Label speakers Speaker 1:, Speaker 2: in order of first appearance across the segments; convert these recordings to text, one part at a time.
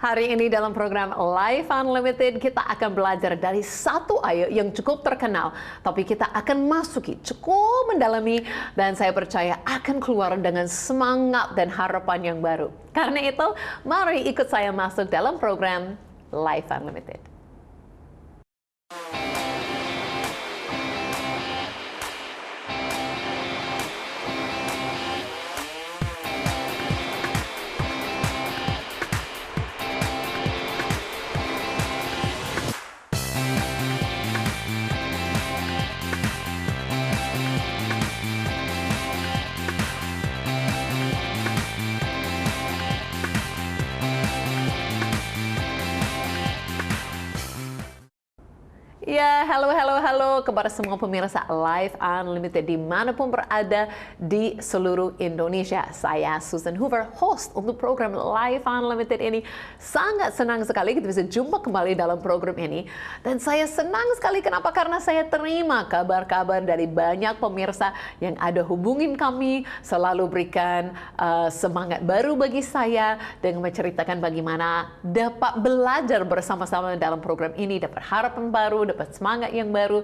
Speaker 1: Hari ini dalam program Life Unlimited kita akan belajar dari satu ayat yang cukup terkenal, tapi kita akan masuki cukup mendalami dan saya percaya akan keluar dengan semangat dan harapan yang baru. Karena itu, mari ikut saya masuk dalam program Life Unlimited. Ya, halo kepada semua pemirsa Life Unlimited dimanapun berada di seluruh Indonesia. Saya Susan Hoover, host untuk program Life Unlimited ini. Sangat senang sekali kita bisa jumpa kembali dalam program ini. Dan saya senang sekali kenapa? Karena saya terima kabar-kabar dari banyak pemirsa yang ada hubungin kami, selalu berikan semangat baru bagi saya dengan menceritakan bagaimana dapat belajar bersama-sama dalam program ini, dapat harapan baru, dapat semangat yang baru,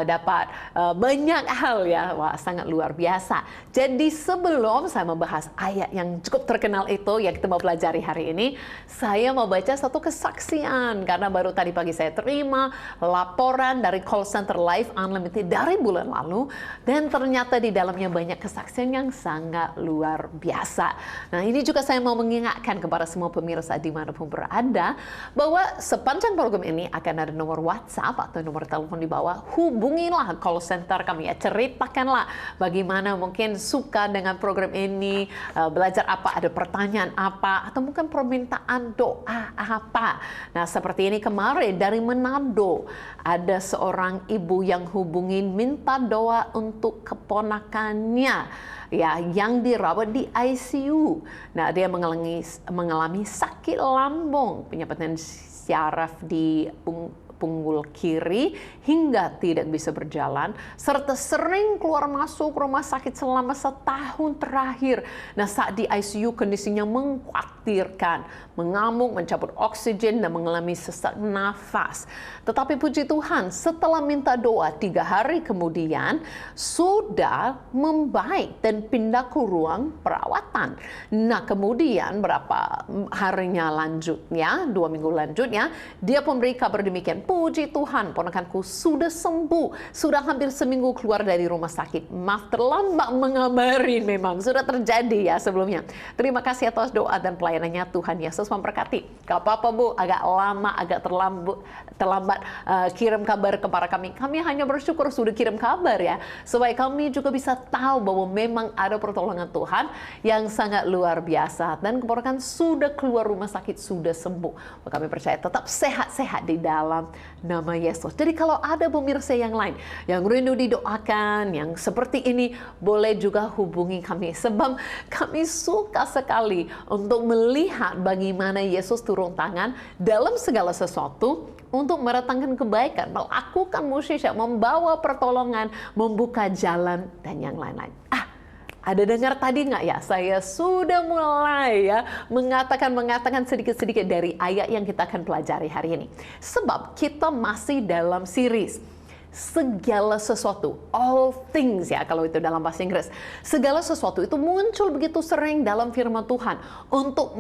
Speaker 1: dapat banyak hal ya. Wah, sangat luar biasa. Jadi sebelum saya membahas ayat yang cukup terkenal itu yang kita mau pelajari hari ini, saya mau baca satu kesaksian karena baru tadi pagi saya terima laporan dari call center Life Unlimited dari bulan lalu dan ternyata di dalamnya banyak kesaksian yang sangat luar biasa. Nah, ini juga saya mau mengingatkan kepada semua pemirsa dimanapun berada bahwa sepanjang program ini akan ada nomor WhatsApp atau nomor telepon di bawah. Hubungilah call center kami ya, ceritakanlah bagaimana mungkin suka dengan program ini, belajar apa, ada pertanyaan apa, atau mungkin permintaan doa apa. Nah, seperti ini kemarin dari Manado, ada seorang ibu yang hubungin minta doa untuk keponakannya ya yang dirawat di ICU. Nah, dia mengalami sakit lambung, penyebabnya syaraf di punggul kiri hingga tidak bisa berjalan, serta sering keluar masuk rumah sakit selama setahun terakhir. Nah, saat di ICU kondisinya mengkhawatirkan, mengamuk, mencabut oksigen, dan mengalami sesak nafas. Tetapi puji Tuhan, setelah minta doa 3 hari kemudian, sudah membaik dan pindah ke ruang perawatan. Nah, kemudian berapa harinya lanjutnya, 2 minggu lanjutnya, dia pun beri kabar demikian. Puji Tuhan, ponakanku sudah sembuh. Sudah hampir seminggu keluar dari rumah sakit. Maaf terlambat mengabari, memang sudah terjadi ya sebelumnya. Terima kasih atas doa dan pelayanannya. Tuhan Yesus memberkati. Gak apa-apa Bu, agak lama, agak terlambat kirim kabar kepada kami. Kami hanya bersyukur sudah kirim kabar ya, supaya kami juga bisa tahu bahwa memang ada pertolongan Tuhan yang sangat luar biasa. Dan keponakan sudah keluar rumah sakit, sudah sembuh. Kami percaya tetap sehat-sehat di dalam nama Yesus. Jadi kalau ada pemirsa yang lain yang rindu didoakan, yang seperti ini, boleh juga hubungi kami. Sebab kami suka sekali untuk melihat bagaimana Yesus turun tangan dalam segala sesuatu untuk meratangkan kebaikan, melakukan mukjizat, membawa pertolongan, membuka jalan, dan yang lain-lain. Ada dengar tadi nggak ya? Saya sudah mulai ya mengatakan sedikit-sedikit dari ayat yang kita akan pelajari hari ini. Sebab kita masih dalam series segala sesuatu, all things ya kalau itu dalam bahasa Inggris. Segala sesuatu itu muncul begitu sering dalam firman Tuhan untuk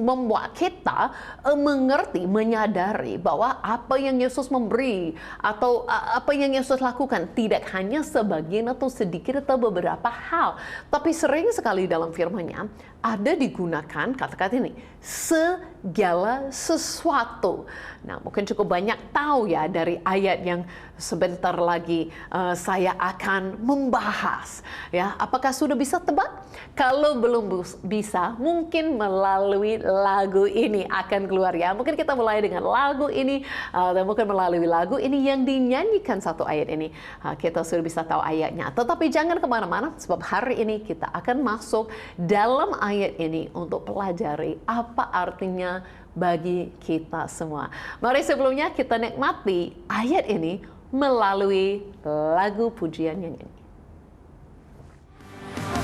Speaker 1: membuat kita mengerti, menyadari bahwa apa yang Yesus memberi atau apa yang Yesus lakukan tidak hanya sebagian atau sedikit atau beberapa hal, tapi sering sekali dalam firman-Nya ada digunakan kata-kata ini, segala sesuatu. Nah, mungkin cukup banyak tahu ya dari ayat yang sebentar lagi saya akan membahas. Ya, apakah sudah bisa tebak? Kalau belum bisa, mungkin melalui lagu ini akan keluar ya. Mungkin kita mulai dengan lagu ini, dan mungkin melalui lagu ini yang dinyanyikan satu ayat ini. Kita sudah bisa tahu ayatnya. Tetapi jangan kemana-mana, sebab hari ini kita akan masuk dalam ayat ini untuk pelajari apa artinya bagi kita semua. Mari sebelumnya kita nikmati ayat ini melalui lagu pujian yang ini.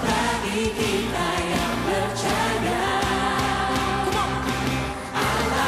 Speaker 1: Bagi kita yang percaya, Allah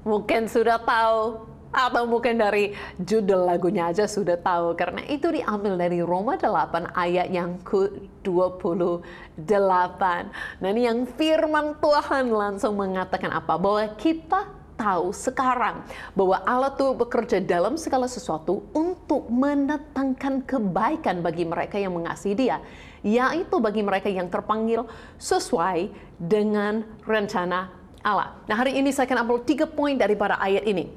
Speaker 1: Mungkin sudah tahu, atau mungkin dari judul lagunya aja sudah tahu, karena itu diambil dari Roma 8 ayat yang ke-28. Nah, ini yang firman Tuhan langsung mengatakan apa? Bahwa kita tahu sekarang bahwa Allah tuh bekerja dalam segala sesuatu untuk mendatangkan kebaikan bagi mereka yang mengasihi Dia, yaitu bagi mereka yang terpanggil sesuai dengan rencana Allah. Nah, hari ini saya akan ambil 3 poin daripada ayat ini.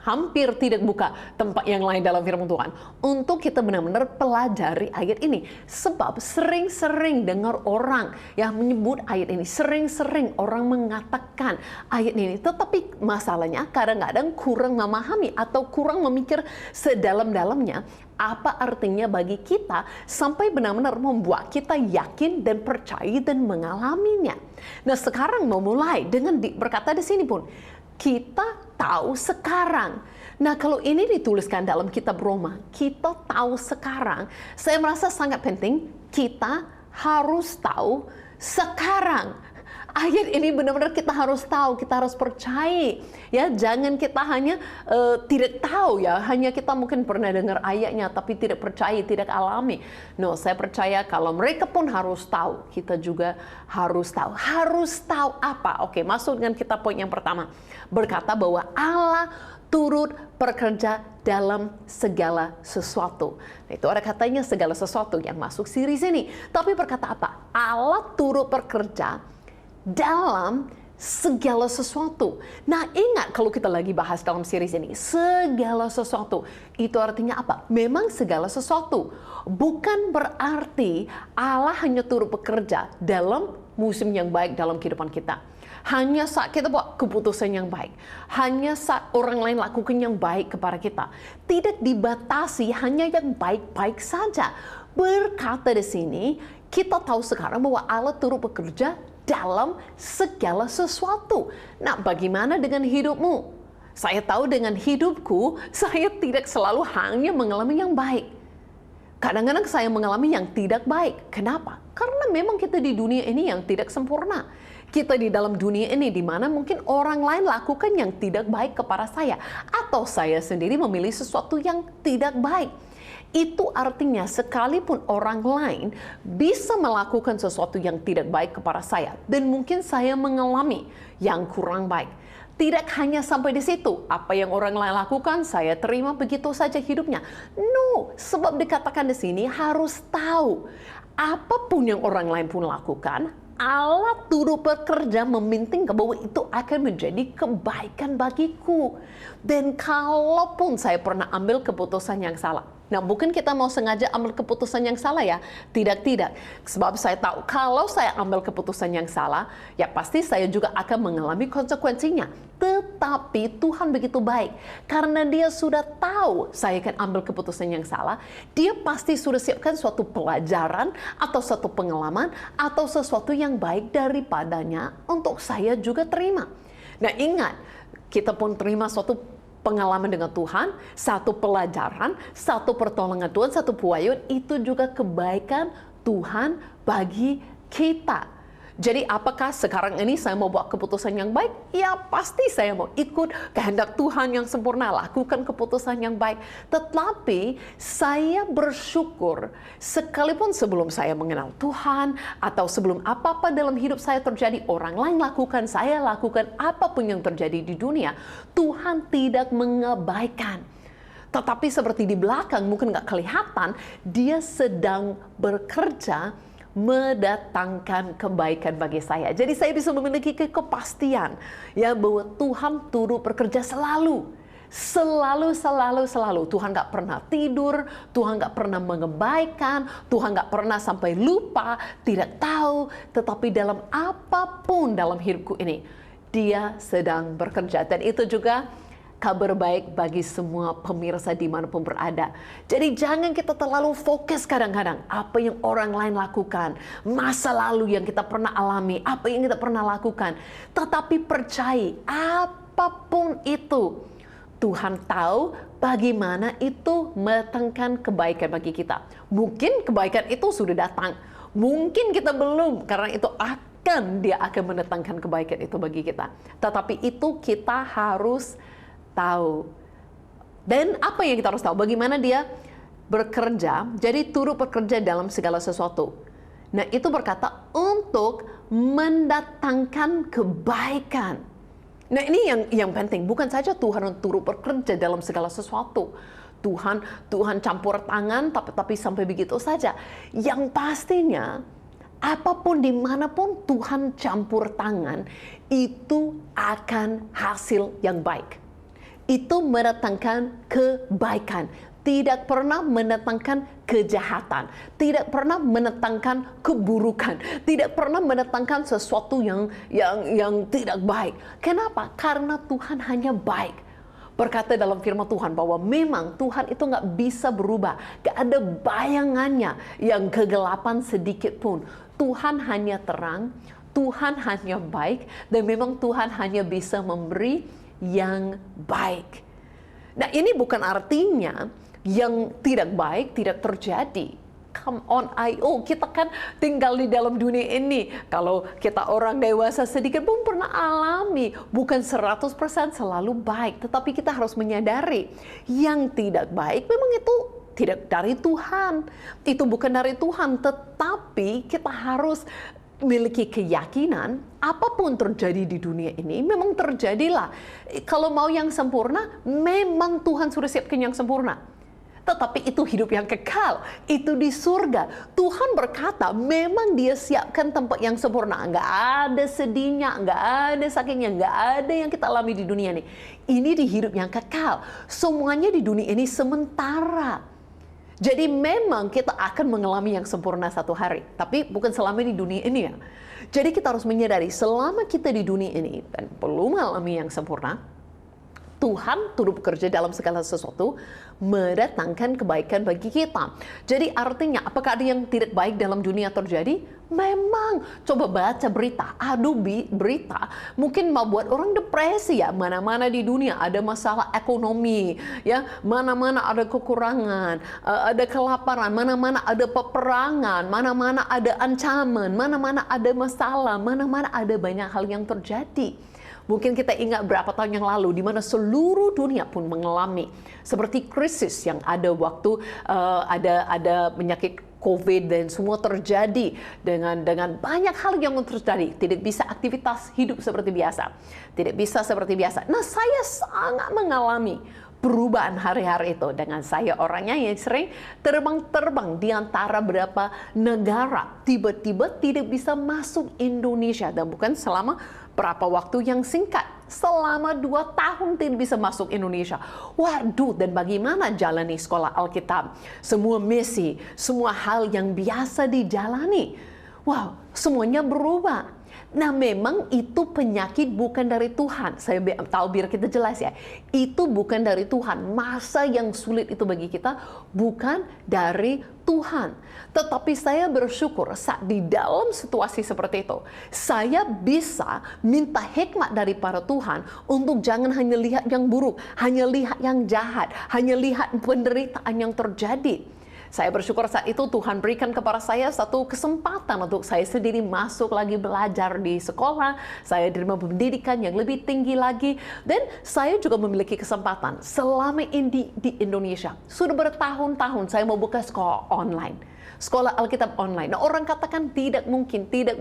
Speaker 1: Hampir tidak buka tempat yang lain dalam firman Tuhan untuk kita benar-benar pelajari ayat ini. Sebab sering-sering dengar orang yang menyebut ayat ini, sering-sering orang mengatakan ayat ini, tetapi masalahnya kadang-kadang kurang memahami atau kurang memikir sedalam-dalamnya apa artinya bagi kita sampai benar-benar membuat kita yakin dan percaya dan mengalaminya. Nah, sekarang mau mulai dengan berkata di sini pun, kita tahu sekarang. Nah, kalau ini dituliskan dalam kitab Roma, kita tahu sekarang, saya merasa sangat penting kita harus tahu sekarang. Ayat ini benar-benar kita harus tahu, kita harus percaya. Ya, jangan kita hanya tidak tahu ya, hanya kita mungkin pernah dengar ayatnya tapi tidak percaya, tidak alami. No, saya percaya kalau mereka pun harus tahu, kita juga harus tahu. Harus tahu apa? Oke, masuk dengan kita poin yang pertama. Berkata bahwa Allah turut bekerja dalam segala sesuatu. Nah, itu ada katanya segala sesuatu yang masuk series ini. Tapi berkata apa? Allah turut bekerja dalam segala sesuatu. Nah, ingat kalau kita lagi bahas dalam series ini, segala sesuatu itu artinya apa? Memang segala sesuatu. Bukan berarti Allah hanya turut bekerja dalam musim yang baik dalam kehidupan kita. Hanya saat kita buat keputusan yang baik. Hanya saat orang lain lakukan yang baik kepada kita. Tidak dibatasi hanya yang baik-baik saja. Berkata di sini, kita tahu sekarang bahwa Allah turut bekerja dalam segala sesuatu. Nah, bagaimana dengan hidupmu? Saya tahu dengan hidupku, saya tidak selalu hanya mengalami yang baik. Kadang-kadang saya mengalami yang tidak baik. Kenapa? Karena memang kita di dunia ini yang tidak sempurna. Kita di dalam dunia ini di mana mungkin orang lain lakukan yang tidak baik kepada saya. Atau saya sendiri memilih sesuatu yang tidak baik. Itu artinya sekalipun orang lain bisa melakukan sesuatu yang tidak baik kepada saya dan mungkin saya mengalami yang kurang baik. Tidak hanya sampai di situ, apa yang orang lain lakukan saya terima begitu saja hidupnya. No, sebab dikatakan di sini harus tahu apapun yang orang lain pun lakukan, Allah turut bekerja meminting bahwa itu akan menjadi kebaikan bagiku. Dan kalaupun saya pernah ambil keputusan yang salah, nah, bukan kita mau sengaja ambil keputusan yang salah ya. Tidak. Sebab saya tahu kalau saya ambil keputusan yang salah, ya pasti saya juga akan mengalami konsekuensinya. Tetapi Tuhan begitu baik. Karena Dia sudah tahu saya akan ambil keputusan yang salah, Dia pasti sudah siapkan suatu pelajaran atau suatu pengalaman atau sesuatu yang baik daripadanya untuk saya juga terima. Nah, ingat, kita pun terima suatu pengalaman dengan Tuhan, satu pelajaran, satu pertolongan Tuhan, satu puayun, itu juga kebaikan Tuhan bagi kita. Jadi apakah sekarang ini saya mau buat keputusan yang baik? Ya pasti saya mau ikut kehendak Tuhan yang sempurna, lakukan keputusan yang baik. Tetapi saya bersyukur sekalipun sebelum saya mengenal Tuhan atau sebelum apa-apa dalam hidup saya terjadi, orang lain lakukan, saya lakukan, apapun yang terjadi di dunia, Tuhan tidak mengabaikan. Tetapi seperti di belakang mungkin nggak kelihatan, dia sedang bekerja mendatangkan kebaikan bagi saya. Jadi saya bisa memiliki kepastian ya bahwa Tuhan turut bekerja selalu. Selalu. Tuhan nggak pernah tidur, Tuhan nggak pernah mengabaikan, Tuhan nggak pernah sampai lupa, tidak tahu. Tetapi dalam apapun dalam hidupku ini, Dia sedang bekerja. Dan itu juga kabar baik bagi semua pemirsa dimanapun berada. Jadi jangan kita terlalu fokus kadang-kadang apa yang orang lain lakukan, masa lalu yang kita pernah alami, apa yang kita pernah lakukan. Tetapi percaya apapun itu, Tuhan tahu bagaimana itu mendatangkan kebaikan bagi kita. Mungkin kebaikan itu sudah datang, mungkin kita belum, karena itu Dia akan mendatangkan kebaikan itu bagi kita. Tetapi itu kita harus tahu. Dan apa yang kita harus tahu? Bagaimana Dia bekerja, jadi turut bekerja dalam segala sesuatu. Nah, itu berkata untuk mendatangkan kebaikan. Nah, ini yang penting. Bukan saja Tuhan turut bekerja dalam segala sesuatu. Tuhan campur tangan, tapi sampai begitu saja. Yang pastinya, apapun dimanapun Tuhan campur tangan, itu akan hasil yang baik. Itu mendatangkan kebaikan, tidak pernah mendatangkan kejahatan, tidak pernah mendatangkan keburukan, tidak pernah mendatangkan sesuatu yang tidak baik. Kenapa? Karena Tuhan hanya baik. Berkata dalam firman Tuhan bahwa memang Tuhan itu nggak bisa berubah, nggak ada bayangannya yang kegelapan sedikit pun. Tuhan hanya terang, Tuhan hanya baik, dan memang Tuhan hanya bisa memberi yang baik. Nah, ini bukan artinya yang tidak baik tidak terjadi. Come on, kita kan tinggal di dalam dunia ini. Kalau kita orang dewasa sedikit pun pernah alami, bukan 100% selalu baik. Tetapi kita harus menyadari yang tidak baik memang itu tidak dari Tuhan. Itu bukan dari Tuhan, tetapi kita harus memiliki keyakinan apapun terjadi di dunia ini memang terjadilah. Kalau mau yang sempurna, memang Tuhan sudah siapkan yang sempurna. Tetapi itu hidup yang kekal, itu di surga. Tuhan berkata memang Dia siapkan tempat yang sempurna. Nggak ada sedihnya, nggak ada sakitnya, nggak ada yang kita alami di dunia ini. Ini di hidup yang kekal. Semuanya di dunia ini sementara. Jadi memang kita akan mengalami yang sempurna satu hari, tapi bukan selama di dunia ini ya. Jadi kita harus menyadari selama kita di dunia ini dan belum mengalami yang sempurna, Tuhan turut bekerja dalam segala sesuatu mendatangkan kebaikan bagi kita. Jadi artinya apakah ada yang tidak baik dalam dunia terjadi? Memang. Coba baca berita, berita mungkin mau buat orang depresi ya. Mana-mana di dunia ada masalah ekonomi, ya. Mana-mana ada kekurangan, ada kelaparan, mana-mana ada peperangan, mana-mana ada ancaman, mana-mana ada masalah, mana-mana ada banyak hal yang terjadi. Mungkin kita ingat berapa tahun yang lalu di mana seluruh dunia pun mengalami seperti krisis yang ada waktu ada penyakit COVID dan semua terjadi dengan banyak hal yang terjadi. Tidak bisa aktivitas hidup seperti biasa. Tidak bisa seperti biasa. Nah, saya sangat mengalami perubahan hari-hari itu dengan saya orangnya yang sering terbang-terbang di antara beberapa negara. Tiba-tiba tidak bisa masuk Indonesia dan bukan selama berapa waktu yang singkat. Selama 2 tahun tidak bisa masuk Indonesia. Waduh, dan bagaimana jalani sekolah Alkitab? Semua misi, semua hal yang biasa dijalani. Wow, semuanya berubah. Nah, memang itu penyakit bukan dari Tuhan. Saya tahu biar kita jelas ya. Itu bukan dari Tuhan. Masa yang sulit itu bagi kita bukan dari Tuhan. Tetapi saya bersyukur saat di dalam situasi seperti itu, saya bisa minta hikmat daripada Tuhan untuk jangan hanya lihat yang buruk, hanya lihat yang jahat, hanya lihat penderitaan yang terjadi. Saya bersyukur saat itu Tuhan berikan kepada saya satu kesempatan untuk saya sendiri masuk lagi belajar di sekolah. Saya diterima pendidikan yang lebih tinggi lagi. Dan saya juga memiliki kesempatan selama ini di Indonesia. Sudah bertahun-tahun saya mau buka sekolah online. Sekolah Alkitab online. Nah, orang katakan tidak mungkin, tidak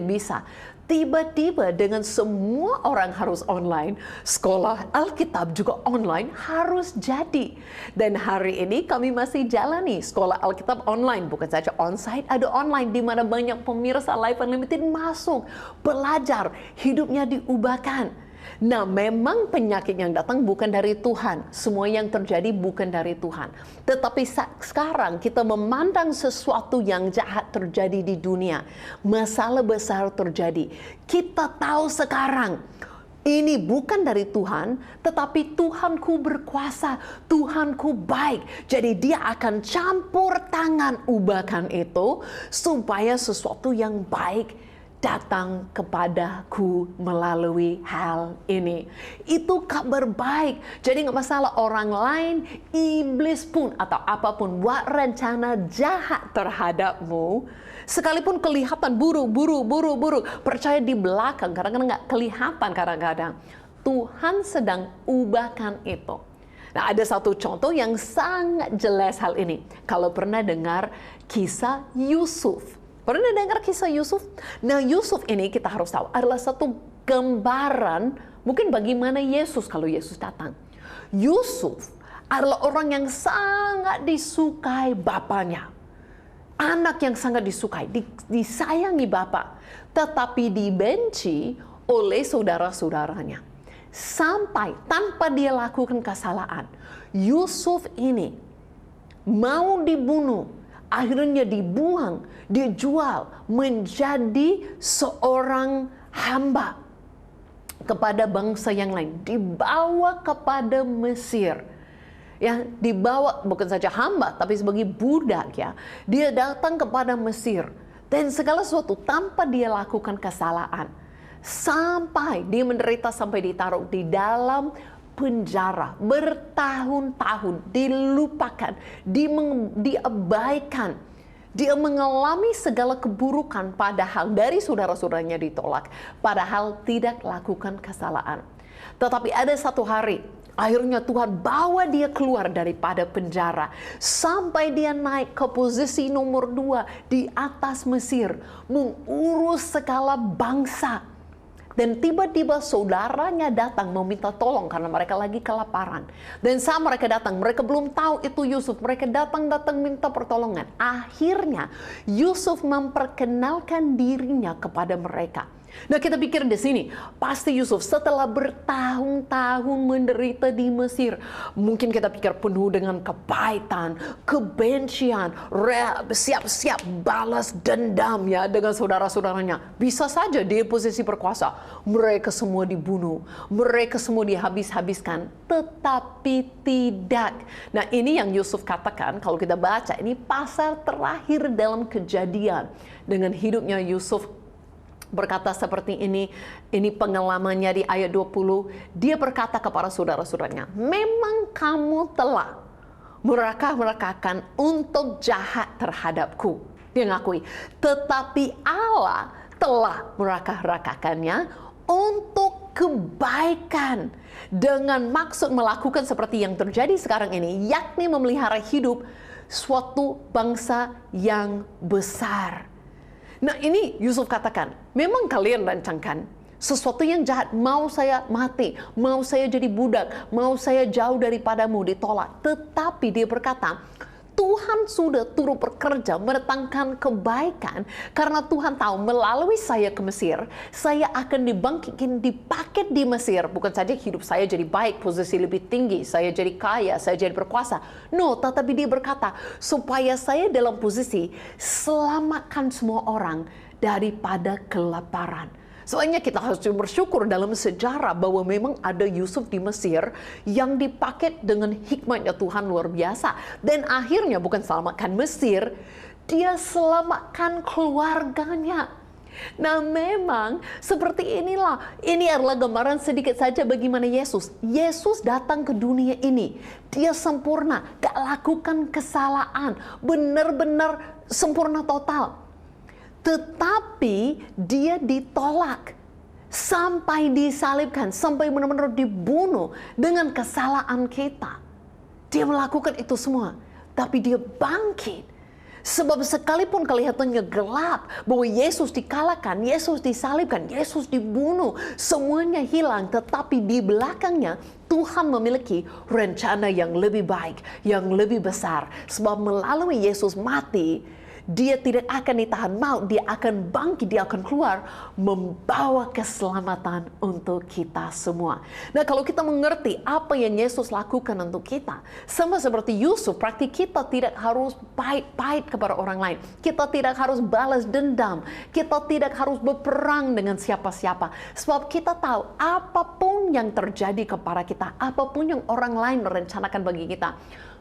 Speaker 1: bisa. Tiba-tiba dengan semua orang harus online, sekolah Alkitab juga online harus jadi. Dan hari ini kami masih jalani sekolah Alkitab online. Bukan saja onsite, ada online di mana banyak pemirsa Life Unlimited masuk, belajar, hidupnya diubahkan. Nah, memang penyakit yang datang bukan dari Tuhan. Semua yang terjadi bukan dari Tuhan. Tetapi sekarang kita memandang sesuatu yang jahat terjadi di dunia. Masalah besar terjadi. Kita tahu sekarang ini bukan dari Tuhan, tetapi Tuhanku berkuasa, Tuhanku baik. Jadi dia akan campur tangan ubahkan itu supaya sesuatu yang baik datang kepadaku melalui hal ini. Itu kabar baik. Jadi nggak masalah orang lain, iblis pun atau apapun buat rencana jahat terhadapmu, sekalipun kelihatan buruk, percaya di belakang, kadang-kadang nggak kelihatan kadang-kadang. Tuhan sedang ubahkan itu. Nah, ada satu contoh yang sangat jelas hal ini. Kalau pernah dengar kisah Yusuf. Pernah dengar kisah Yusuf? Nah, Yusuf ini kita harus tahu adalah satu gambaran mungkin bagaimana Yesus kalau Yesus datang. Yusuf adalah orang yang sangat disukai bapaknya. Anak yang sangat disukai, disayangi bapak. Tetapi dibenci oleh saudara-saudaranya. Sampai tanpa dia lakukan kesalahan, Yusuf ini mau dibunuh. Akhirnya dibuang, dijual menjadi seorang hamba kepada bangsa yang lain. Dibawa kepada Mesir. Ya, dibawa bukan saja hamba, tapi sebagai budak ya. Dia datang kepada Mesir. Dan segala sesuatu tanpa dia lakukan kesalahan. Sampai dia menderita sampai ditaruh di dalam penjara bertahun-tahun, dilupakan, diabaikan. Dia mengalami segala keburukan padahal dari saudara-saudaranya ditolak, padahal tidak lakukan kesalahan. Tetapi ada satu hari, akhirnya Tuhan bawa dia keluar daripada penjara sampai dia naik ke posisi nomor 2 di atas Mesir, mengurus segala bangsa. Dan tiba-tiba saudaranya datang meminta tolong karena mereka lagi kelaparan. Dan saat mereka datang, mereka belum tahu itu Yusuf. Mereka datang minta pertolongan. Akhirnya Yusuf memperkenalkan dirinya kepada mereka. Nah, kita pikir di sini, pasti Yusuf setelah bertahun-tahun menderita di Mesir, mungkin kita pikir penuh dengan kepahitan, kebencian, siap-siap balas dendam ya dengan saudara-saudaranya. Bisa saja di posisi berkuasa, mereka semua dibunuh, mereka semua dihabis-habiskan, tetapi tidak. Nah, ini yang Yusuf katakan, kalau kita baca, ini pasal terakhir dalam Kejadian dengan hidupnya Yusuf. Berkata seperti ini pengalamannya di ayat 20. Dia berkata kepada saudara-saudaranya, memang kamu telah merakah-merakahkan untuk jahat terhadapku. Dia ngakui, tetapi Allah telah merakah-rakahkannya untuk kebaikan. Dengan maksud melakukan seperti yang terjadi sekarang ini, yakni memelihara hidup suatu bangsa yang besar. Nah, ini Yusuf katakan, memang kalian rancangkan sesuatu yang jahat, mau saya mati, mau saya jadi budak, mau saya jauh daripadamu, ditolak. Tetapi dia berkata, Tuhan sudah turut bekerja mendatangkan kebaikan karena Tuhan tahu melalui saya ke Mesir, saya akan dibangkitkan, dipakai di Mesir. Bukan saja hidup saya jadi baik, posisi lebih tinggi, saya jadi kaya, saya jadi berkuasa. No, tetapi dia berkata, supaya saya dalam posisi selamatkan semua orang daripada kelaparan. Soalnya kita harus bersyukur dalam sejarah bahwa memang ada Yusuf di Mesir yang dipakai dengan hikmatnya Tuhan luar biasa. Dan akhirnya bukan selamatkan Mesir, dia selamatkan keluarganya. Nah memang seperti inilah, ini adalah gambaran sedikit saja bagaimana Yesus. Yesus datang ke dunia ini, dia sempurna, gak lakukan kesalahan, benar-benar sempurna total. Tetapi dia ditolak sampai disalibkan, sampai benar-benar dibunuh dengan kesalahan kita. Dia melakukan itu semua, tapi dia bangkit. Sebab sekalipun kelihatannya gelap, bahwa Yesus dikalahkan, Yesus disalibkan, Yesus dibunuh, semuanya hilang, tetapi di belakangnya Tuhan memiliki rencana yang lebih baik, yang lebih besar. Sebab melalui Yesus mati, dia tidak akan ditahan maut, dia akan bangkit, dia akan keluar membawa keselamatan untuk kita semua. Nah kalau kita mengerti apa yang Yesus lakukan untuk kita, sama seperti Yusuf, berarti kita tidak harus pahit-pahit kepada orang lain. Kita tidak harus balas dendam, kita tidak harus berperang dengan siapa-siapa. Sebab kita tahu apapun yang terjadi kepada kita, apapun yang orang lain merencanakan bagi kita,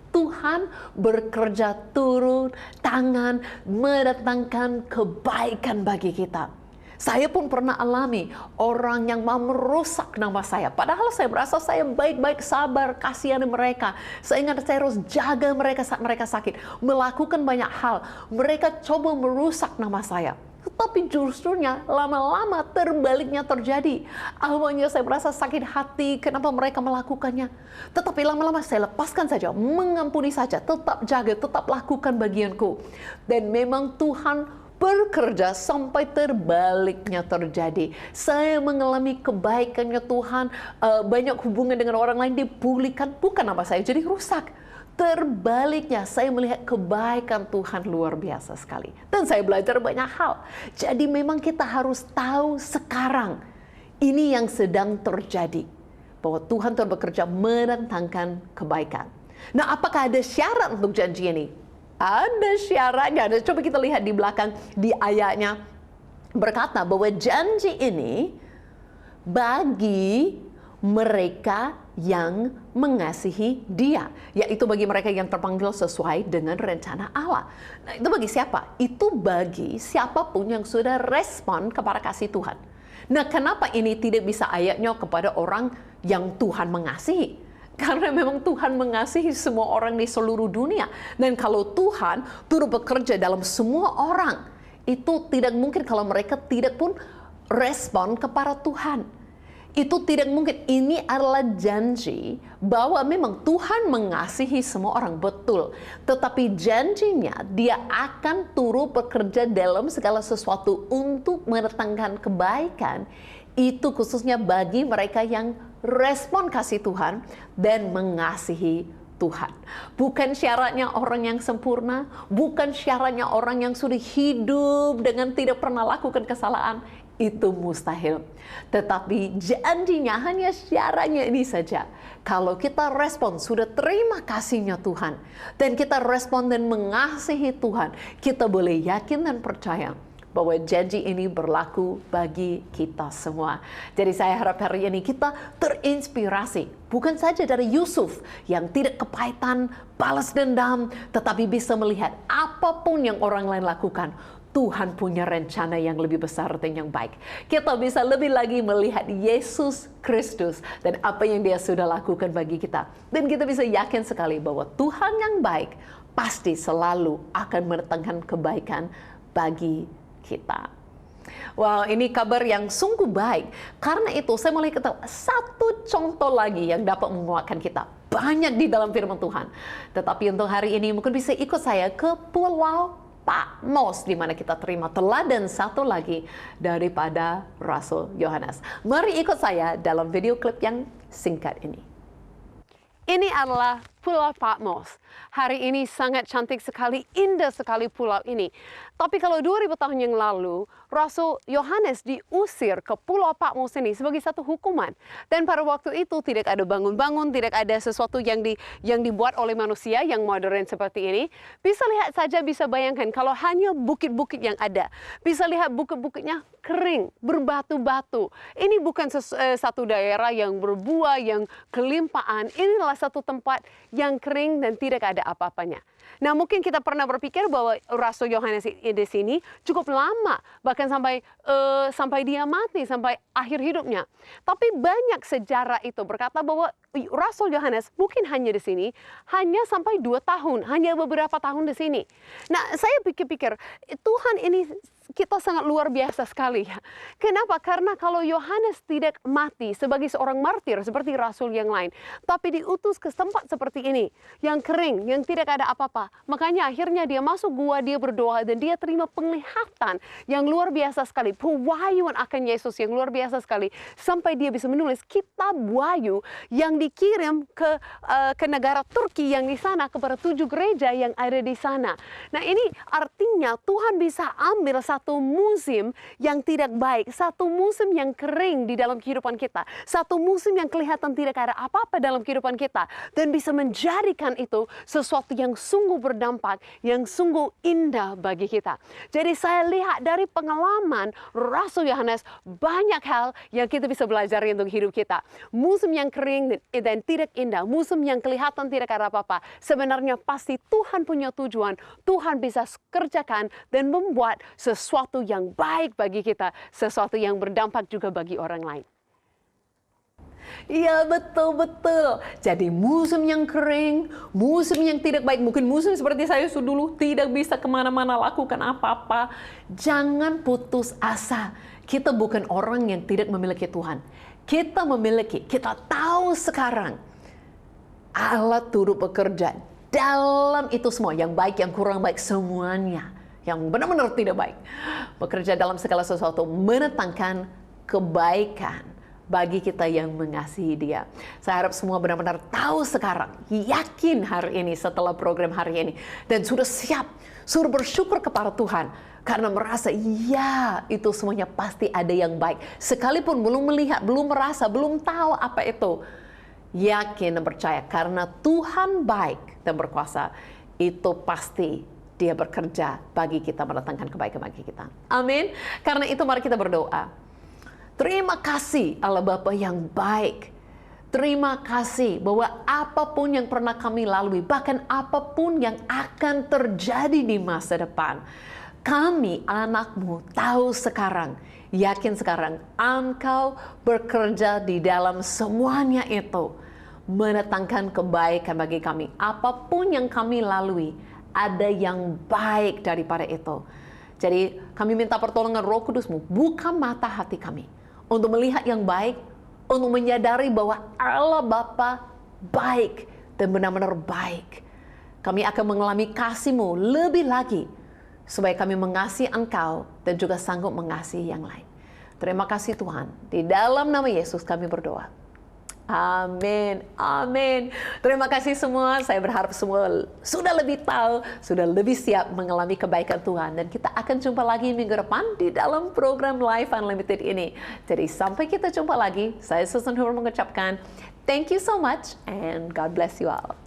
Speaker 1: Tuhan bekerja turun tangan mendatangkan kebaikan bagi kita. Saya pun pernah alami orang yang mau merusak nama saya. Padahal saya merasa saya baik-baik, sabar, kasihani mereka. Saya ingat saya harus jaga mereka saat mereka sakit. Melakukan banyak hal. Mereka coba merusak nama saya. Tetapi justrunya lama-lama terbaliknya terjadi. Awalnya saya merasa sakit hati kenapa mereka melakukannya. Tetapi lama-lama saya lepaskan saja, mengampuni saja, tetap jaga, tetap lakukan bagianku. Dan memang Tuhan bekerja sampai terbaliknya terjadi. Saya mengalami kebaikannya Tuhan, banyak hubungan dengan orang lain dipulihkan, bukan nama saya jadi rusak. Terbaliknya, saya melihat kebaikan Tuhan luar biasa sekali. Dan saya belajar banyak hal. Jadi memang kita harus tahu sekarang, ini yang sedang terjadi. Bahwa Tuhan terus bekerja mendatangkan kebaikan. Nah, apakah ada syarat untuk janji ini? Ada syaratnya. Coba kita lihat di belakang, di ayatnya. Berkata bahwa janji ini bagi mereka yang mengasihi Dia, yaitu bagi mereka yang terpanggil sesuai dengan rencana Allah. Nah, itu bagi siapa? Itu bagi siapapun yang sudah respon kepada kasih Tuhan. Nah, kenapa ini tidak bisa ayatnya kepada orang yang Tuhan mengasihi? Karena memang Tuhan mengasihi semua orang di seluruh dunia. Dan kalau Tuhan turut bekerja dalam semua orang, itu tidak mungkin kalau mereka tidak pun respon kepada Tuhan. Itu tidak mungkin. Ini adalah janji bahwa memang Tuhan mengasihi semua orang, betul. Tetapi janjinya dia akan turut bekerja dalam segala sesuatu untuk mendatangkan kebaikan. Itu khususnya bagi mereka yang respon kasih Tuhan dan mengasihi Tuhan. Bukan syaratnya orang yang sempurna, bukan syaratnya orang yang sudah hidup dengan tidak pernah lakukan kesalahan. Itu mustahil. Tetapi janjinya hanya syaratnya ini saja. Kalau kita respon, sudah terima kasihnya Tuhan, dan kita respon dan mengasihi Tuhan, kita boleh yakin dan percaya bahwa janji ini berlaku bagi kita semua. Jadi saya harap hari ini kita terinspirasi, bukan saja dari Yusuf yang tidak kepahitan, balas dendam, tetapi bisa melihat apapun yang orang lain lakukan, Tuhan punya rencana yang lebih besar dan yang baik. Kita bisa lebih lagi melihat Yesus Kristus dan apa yang Dia sudah lakukan bagi kita. Dan kita bisa yakin sekali bahwa Tuhan yang baik pasti selalu akan mendatangkan kebaikan bagi kita. Wow, ini kabar yang sungguh baik. Karena itu saya mulai ketahui satu contoh lagi yang dapat menguatkan kita. Banyak di dalam firman Tuhan. Tetapi untuk hari ini mungkin bisa ikut saya ke Pulau Patmos, di mana kita terima teladan satu lagi daripada Rasul Yohanes. Mari ikut saya dalam video klip yang singkat ini. Ini adalah Pulau Patmos. Hari ini sangat cantik sekali, indah sekali pulau ini. Tapi kalau 2000 tahun yang lalu, Rasul Yohanes diusir ke Pulau Patmos ini sebagai satu hukuman. Dan pada waktu itu tidak ada bangun-bangun, tidak ada sesuatu yang dibuat oleh manusia yang modern seperti ini. Bisa lihat saja, bisa bayangkan kalau hanya bukit-bukit yang ada. Bisa lihat bukit-bukitnya kering, berbatu-batu. Ini bukan satu daerah yang berbuah, yang kelimpaan. Inilah satu tempat
Speaker 2: yang kering dan tidak ada apa-apanya. Nah, mungkin kita pernah berpikir bahwa Rasul Yohanes di sini cukup lama, bahkan sampai dia mati, sampai akhir hidupnya. Tapi banyak sejarah itu berkata bahwa Rasul Yohanes mungkin hanya di sini, hanya sampai 2 tahun, hanya beberapa tahun di sini. Nah, saya pikir-pikir, Tuhan ini kita sangat luar biasa sekali. Kenapa? Karena kalau Yohanes tidak mati sebagai seorang martir seperti rasul yang lain, tapi diutus ke tempat seperti ini, yang kering, yang tidak ada apa-apa. Makanya akhirnya dia masuk gua, dia berdoa, dan dia terima penglihatan yang luar biasa sekali. Pewahyuan akan Yesus yang luar biasa sekali. Sampai dia bisa menulis kitab wahyu yang dikirim ke negara Turki yang di sana, kepada 7 gereja yang ada di sana. Nah, ini artinya Tuhan bisa ambil satu musim yang tidak baik, satu musim yang kering di dalam kehidupan kita, satu musim yang kelihatan tidak ada apa-apa dalam kehidupan kita, dan bisa menjadikan itu sesuatu yang sungguh berdampak, yang sungguh indah bagi kita. Jadi saya lihat dari pengalaman Rasul Yohanes, banyak hal yang kita bisa belajar untuk hidup kita. Musim yang kering dan tidak indah, musim yang kelihatan tidak ada apa-apa, sebenarnya pasti Tuhan punya tujuan. Tuhan bisa kerjakan dan membuat sesuatu yang baik bagi kita, sesuatu yang berdampak juga bagi orang lain.
Speaker 1: Iya, betul-betul. Jadi musim yang kering, musim yang tidak baik, mungkin musim seperti saya dulu tidak bisa kemana-mana lakukan apa-apa. Jangan putus asa. Kita bukan orang yang tidak memiliki Tuhan. Kita tahu sekarang Allah turut bekerja dalam itu semua, yang baik, yang kurang baik, semuanya. Yang benar-benar tidak baik. Bekerja dalam segala sesuatu, mendatangkan kebaikan bagi kita yang mengasihi Dia. Saya harap semua benar-benar tahu sekarang, yakin hari ini setelah program hari ini, dan sudah siap, sudah bersyukur kepada Tuhan, karena merasa ya itu semuanya pasti ada yang baik. Sekalipun belum melihat, belum merasa, belum tahu apa itu, yakin dan percaya karena Tuhan baik dan berkuasa, itu pasti Dia bekerja bagi kita, mendatangkan kebaikan bagi kita. Amin. Karena itu mari kita berdoa. Terima kasih Allah Bapa yang baik. Terima kasih bahwa apapun yang pernah kami lalui, bahkan apapun yang akan terjadi di masa depan, kami anak-Mu tahu sekarang, yakin sekarang Engkau bekerja di dalam semuanya itu, mendatangkan kebaikan bagi kami. Apapun yang kami lalui, ada yang baik daripada itu. Jadi kami minta pertolongan Roh Kudus-Mu, buka mata hati kami untuk melihat yang baik, untuk menyadari bahwa Allah Bapa baik dan benar-benar baik. Kami akan mengalami kasih-Mu lebih lagi, supaya kami mengasihi Engkau dan juga sanggup mengasihi yang lain. Terima kasih Tuhan. Di dalam nama Yesus kami berdoa. Amin, amin. Terima kasih semua. Saya berharap semua sudah lebih tahu, sudah lebih siap mengalami kebaikan Tuhan. Dan kita akan jumpa lagi minggu depan di dalam program Life Unlimited ini. Jadi sampai kita jumpa lagi, saya Susan Hur mengucapkan thank you so much and God bless you all.